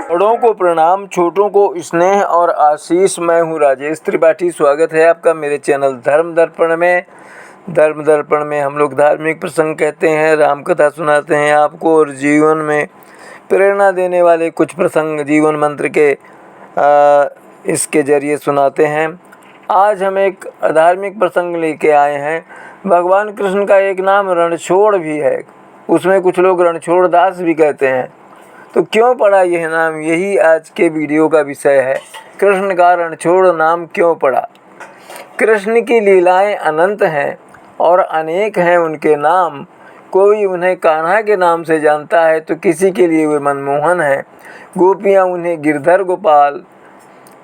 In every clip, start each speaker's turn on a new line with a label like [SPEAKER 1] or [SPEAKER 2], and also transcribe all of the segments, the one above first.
[SPEAKER 1] बड़ों को प्रणाम, छोटों को स्नेह और आशीष। मैं हूँ राजेश त्रिपाठी। स्वागत है आपका मेरे चैनल धर्म दर्पण में। धर्म दर्पण में हम लोग धार्मिक प्रसंग कहते हैं, राम कथा सुनाते हैं आपको और जीवन में प्रेरणा देने वाले कुछ प्रसंग जीवन मंत्र के इसके जरिए सुनाते हैं। आज हम एक धार्मिक प्रसंग लेके आए हैं। भगवान कृष्ण का एक नाम रणछोड़ भी है, उसमें कुछ लोग रणछोड़ दास भी कहते हैं। तो क्यों पड़ा यह नाम, यही आज के वीडियो का विषय है। कृष्ण का रणछोड़ नाम क्यों पड़ा। कृष्ण की लीलाएं अनंत हैं और अनेक हैं उनके नाम। कोई उन्हें कान्हा के नाम से जानता है तो किसी के लिए वे मनमोहन हैं। गोपियाँ उन्हें गिरधर गोपाल,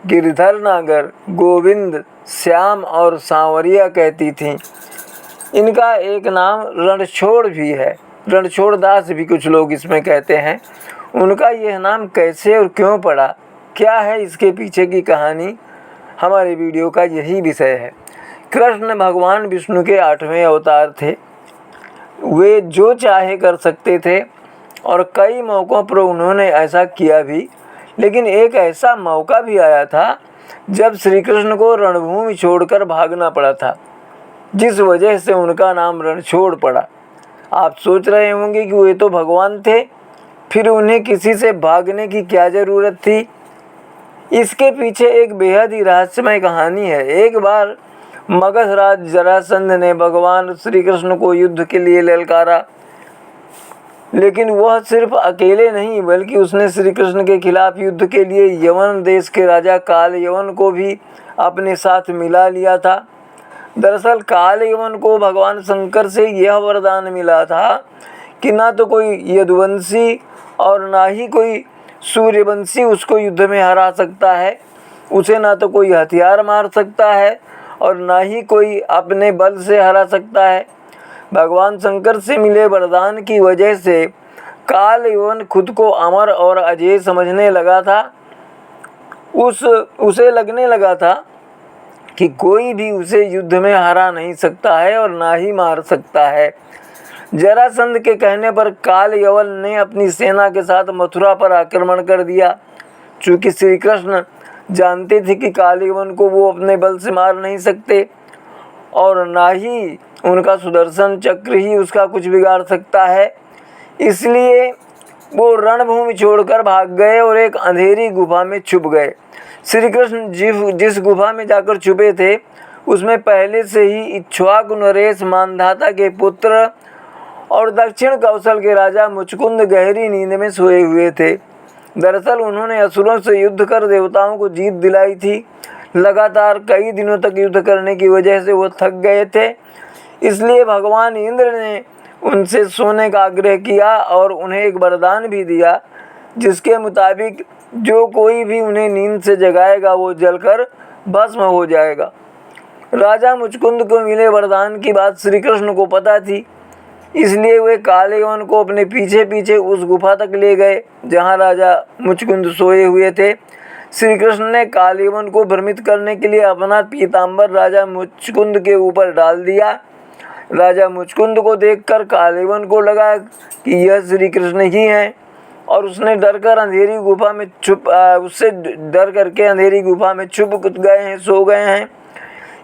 [SPEAKER 1] गिरधर नागर, गोविंद, श्याम और सांवरिया कहती थीं। इनका एक नाम रणछोड़ भी है, रणछोड़ दास भी कुछ लोग इसमें कहते हैं। उनका यह नाम कैसे और क्यों पड़ा, क्या है इसके पीछे की कहानी, हमारे वीडियो का यही विषय है। कृष्ण भगवान विष्णु के 8वें अवतार थे। वे जो चाहे कर सकते थे और कई मौक़ों पर उन्होंने ऐसा किया भी। लेकिन एक ऐसा मौका भी आया था जब श्री कृष्ण को रणभूमि छोड़कर भागना पड़ा था, जिस वजह से उनका नाम रणछोड़ पड़ा। आप सोच रहे होंगे कि वे तो भगवान थे, फिर उन्हें किसी से भागने की क्या ज़रूरत थी। इसके पीछे एक बेहद ही रहस्यमय कहानी है। एक बार मगधराज जरासंध ने भगवान श्री कृष्ण को युद्ध के लिए ललकारा, लेकिन वह सिर्फ अकेले नहीं बल्कि उसने श्री कृष्ण के खिलाफ युद्ध के लिए यवन देश के राजा काल यवन को भी अपने साथ मिला लिया था। दरअसल काल यवन को भगवान शंकर से यह वरदान मिला था कि ना तो कोई यदुवंशी और ना ही कोई सूर्यवंशी उसको युद्ध में हरा सकता है। उसे ना तो कोई हथियार मार सकता है और ना ही कोई अपने बल से हरा सकता है। भगवान शंकर से मिले वरदान की वजह से काल यवन खुद को अमर और अजेय समझने लगा था। उसे लगने लगा था कि कोई भी उसे युद्ध में हरा नहीं सकता है और ना ही मार सकता है। जरासंध के कहने पर काल यवन ने अपनी सेना के साथ मथुरा पर आक्रमण कर दिया। चूँकि श्री कृष्ण जानते थे कि काल यवन को वो अपने बल से मार नहीं सकते और ना ही उनका सुदर्शन चक्र ही उसका कुछ बिगाड़ सकता है, इसलिए वो रणभूमि छोड़कर भाग गए और एक अंधेरी गुफा में छुप गए। श्री कृष्ण जिस गुफा में जाकर छुपे थे उसमें पहले से ही इक्ष्वाकु नरेश मानधाता के पुत्र और दक्षिण कौशल के राजा मुचकुंद गहरी नींद में सोए हुए थे। दरअसल उन्होंने असुरों से युद्ध कर देवताओं को जीत दिलाई थी। लगातार कई दिनों तक युद्ध करने की वजह से वो थक गए थे, इसलिए भगवान इंद्र ने उनसे सोने का आग्रह किया और उन्हें एक वरदान भी दिया, जिसके मुताबिक जो कोई भी उन्हें नींद से जगाएगा वो जलकर भस्म हो जाएगा। राजा मुचकुंद को मिले वरदान की बात श्री कृष्ण को पता थी, इसलिए वे काल यवन को अपने पीछे पीछे उस गुफा तक ले गए जहां राजा मुचकुंद सोए हुए थे। श्री कृष्ण ने काल यवन को भ्रमित करने के लिए अपना पीताम्बर राजा मुचकुंद के ऊपर डाल दिया। राजा मुचकुंद को देखकर काल यवन को लगा कि यह श्री कृष्ण ही हैं और उससे डर करके अंधेरी गुफा में छुप गए हैं, सो गए हैं।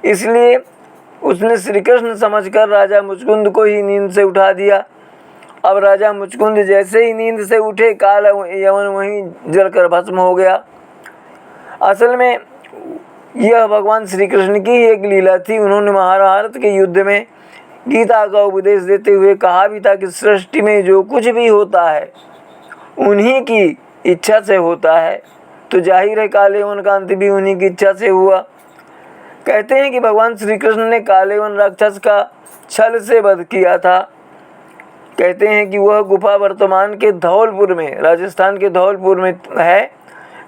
[SPEAKER 1] इसलिए उसने श्री कृष्ण समझकर राजा मुचकुंद को ही नींद से उठा दिया। अब राजा मुचकुंद जैसे ही नींद से उठे, काल यवन वहीं जलकर भस्म हो गया। असल में यह भगवान श्री कृष्ण की ही एक लीला थी। उन्होंने महाभारत के युद्ध में गीता का उपदेश देते हुए कहा भी था कि सृष्टि में जो कुछ भी होता है उन्हीं की इच्छा से होता है, तो जाहिर है काल यवन का अंत भी उन्हीं की इच्छा से हुआ। कहते हैं कि भगवान श्री कृष्ण ने काल यवन राक्षस का छल से वध किया था। कहते हैं कि वह गुफा वर्तमान के धौलपुर में, राजस्थान के धौलपुर में है।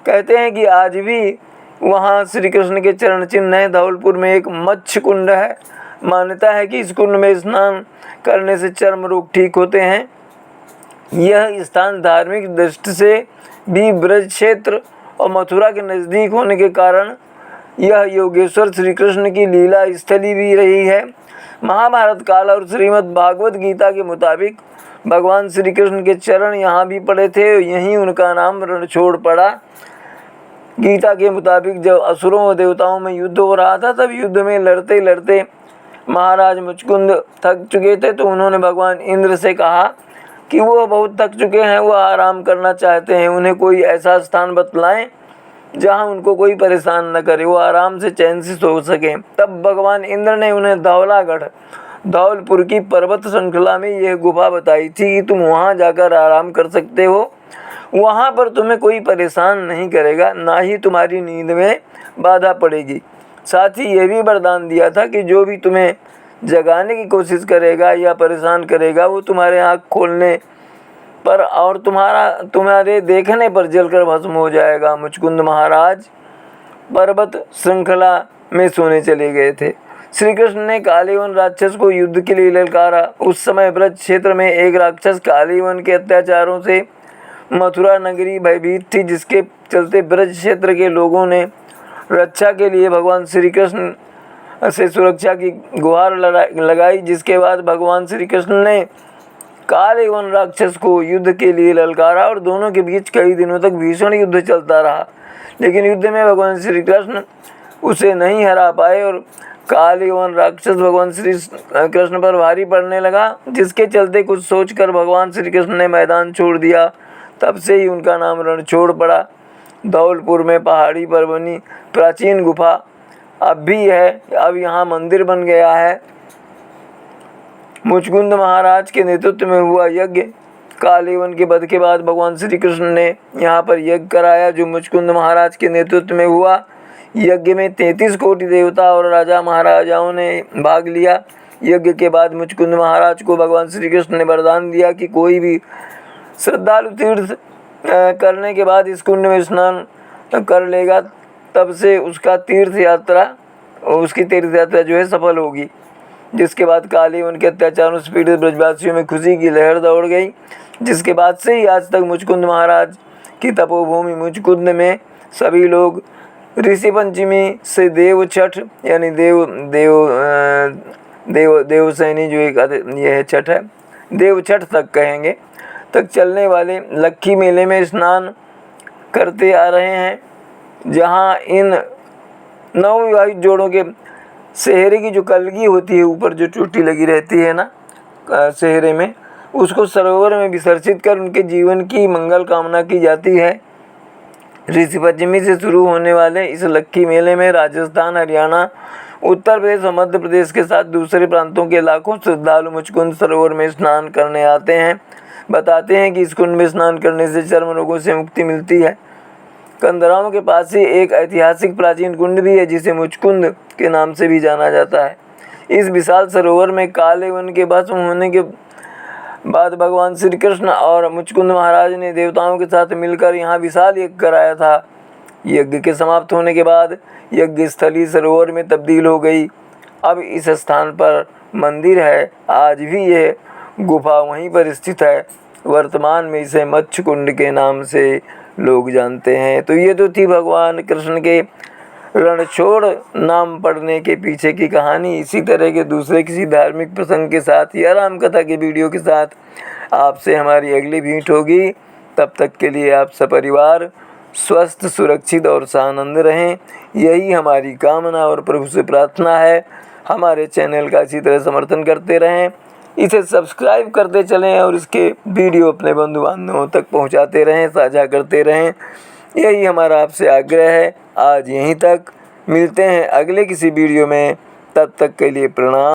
[SPEAKER 1] कहते हैं कि आज भी वहाँ श्री कृष्ण के चरण चिन्ह हैं। धौलपुर में एक मत्स्य कुंड है। मान्यता है कि इस कुंड में स्नान करने से चर्म रोग ठीक होते हैं। यह स्थान धार्मिक दृष्टि से भी ब्रज क्षेत्र और मथुरा के नज़दीक होने के कारण यह योगेश्वर श्री कृष्ण की लीला स्थली भी रही है। महाभारत काल और श्रीमद् भागवत गीता के मुताबिक भगवान श्री कृष्ण के चरण यहाँ भी पड़े थे, यहीं उनका नाम रणछोड़ पड़ा। गीता के मुताबिक जब असुरों और देवताओं में युद्ध हो रहा था, तब युद्ध में लड़ते लड़ते महाराज मुचकुंद थक चुके थे, तो उन्होंने भगवान इंद्र से कहा कि वो बहुत थक चुके हैं, वो आराम करना चाहते हैं, उन्हें कोई ऐसा स्थान बतलाएं जहां उनको कोई परेशान न करे, वो आराम से चैन से सो सकें। तब भगवान इंद्र ने उन्हें धौलागढ़ धौलपुर की पर्वत श्रृंखला में यह गुफा बताई थी कि तुम वहां जाकर आराम कर सकते हो, वहां पर तुम्हें कोई परेशान नहीं करेगा, ना ही तुम्हारी नींद में बाधा पड़ेगी। साथ ही यह भी वरदान दिया था कि जो भी तुम्हें जगाने की कोशिश करेगा या परेशान करेगा, वो तुम्हारे आँख खोलने पर और तुम्हारे देखने पर जलकर भस्म हो जाएगा। मुचकुंद महाराज पर्वत श्रृंखला में सोने चले गए थे। श्री कृष्ण ने कालीवन राक्षस को युद्ध के लिए ललकारा। उस समय ब्रज क्षेत्र में एक राक्षस कालीवन के अत्याचारों से मथुरा नगरी भयभीत थी, जिसके चलते ब्रज क्षेत्र के लोगों ने रक्षा के लिए भगवान श्री कृष्ण से सुरक्षा की गुहार लगाई। जिसके बाद भगवान श्री कृष्ण ने कालीवन राक्षस को युद्ध के लिए ललकारा और दोनों के बीच कई दिनों तक भीषण युद्ध चलता रहा, लेकिन युद्ध में भगवान श्री कृष्ण उसे नहीं हरा पाए और कालीवन राक्षस भगवान श्री कृष्ण पर भारी पड़ने लगा, जिसके चलते कुछ सोचकर भगवान श्री कृष्ण ने मैदान छोड़ दिया। तब से ही उनका नाम रणछोड़ पड़ा। धौलपुर में पहाड़ी पर बनी प्राचीन गुफा अब भी है, अब यहाँ मंदिर बन गया है। मुचकुंद महाराज के नेतृत्व में हुआ यज्ञ, कालीवन के वध के बाद भगवान श्री कृष्ण ने यहाँ पर यज्ञ कराया, जो मुचकुंद महाराज के नेतृत्व में हुआ। यज्ञ में 33 कोटि देवता और राजा महाराजाओं ने भाग लिया। यज्ञ के बाद मुचकुंद महाराज को भगवान श्री कृष्ण ने वरदान दिया कि कोई भी श्रद्धालु तीर्थ करने के बाद इस कुंड में स्नान कर लेगा, तब से उसकी तीर्थ यात्रा जो है सफल होगी। जिसके बाद कालीवन के अत्याचारों से पीड़ित ब्रजवासियों में खुशी की लहर दौड़ गई, जिसके बाद से ही आज तक मुचकुंद महाराज की तपोभूमि मुचकुंद में सभी लोग ऋषि पंचमी से देव छठ यानी देवसैनी जो एक यह छठ है, देव छठ तक कहेंगे, तक चलने वाले लक्खी मेले में स्नान करते आ रहे हैं, जहां इन नवविवाहित जोड़ों के सेहरे की जो कलगी होती है, ऊपर जो चोटी लगी रहती है ना सेहरे में, उसको सरोवर में विसर्जित कर उनके जीवन की मंगल कामना की जाती है। ऋषि पंचमी से शुरू होने वाले इस लक्खी मेले में राजस्थान, हरियाणा, उत्तर प्रदेश और मध्य प्रदेश के साथ दूसरे प्रांतों के लाखों श्रद्धालु मुचकुंद सरोवर में स्नान करने आते हैं। बताते हैं कि इस कुंड में स्नान करने से चर्म रोगों से मुक्ति मिलती है। कंदराओं के पास ही एक ऐतिहासिक प्राचीन कुंड भी है, जिसे मुचकुंद के नाम से भी जाना जाता है। इस विशाल सरोवर में कालीवन के भस्म होने के बाद भगवान श्री कृष्ण और मुचकुंद महाराज ने देवताओं के साथ मिलकर यहाँ विशाल यज्ञ कराया था। यज्ञ के समाप्त होने के बाद यज्ञ स्थली सरोवर में तब्दील हो गई। अब इस स्थान पर मंदिर है। आज भी यह गुफा वहीं पर स्थित है। वर्तमान में इसे मत्स्य कुंड के नाम से लोग जानते हैं। तो ये तो थी भगवान कृष्ण के रणछोड़ नाम पड़ने के पीछे की कहानी। इसी तरह के दूसरे किसी धार्मिक प्रसंग के साथ या राम कथा के वीडियो के साथ आपसे हमारी अगली भेंट होगी। तब तक के लिए आप सपरिवार स्वस्थ, सुरक्षित और सानंद रहें, यही हमारी कामना और प्रभु से प्रार्थना है। हमारे चैनल का इसी तरह समर्थन करते रहें, इसे सब्सक्राइब करते चलें और इसके वीडियो अपने बंधु बांधवों तक पहुंचाते रहें, साझा करते रहें, यही हमारा आपसे आग्रह है। आज यहीं तक, मिलते हैं अगले किसी वीडियो में, तब तक के लिए प्रणाम।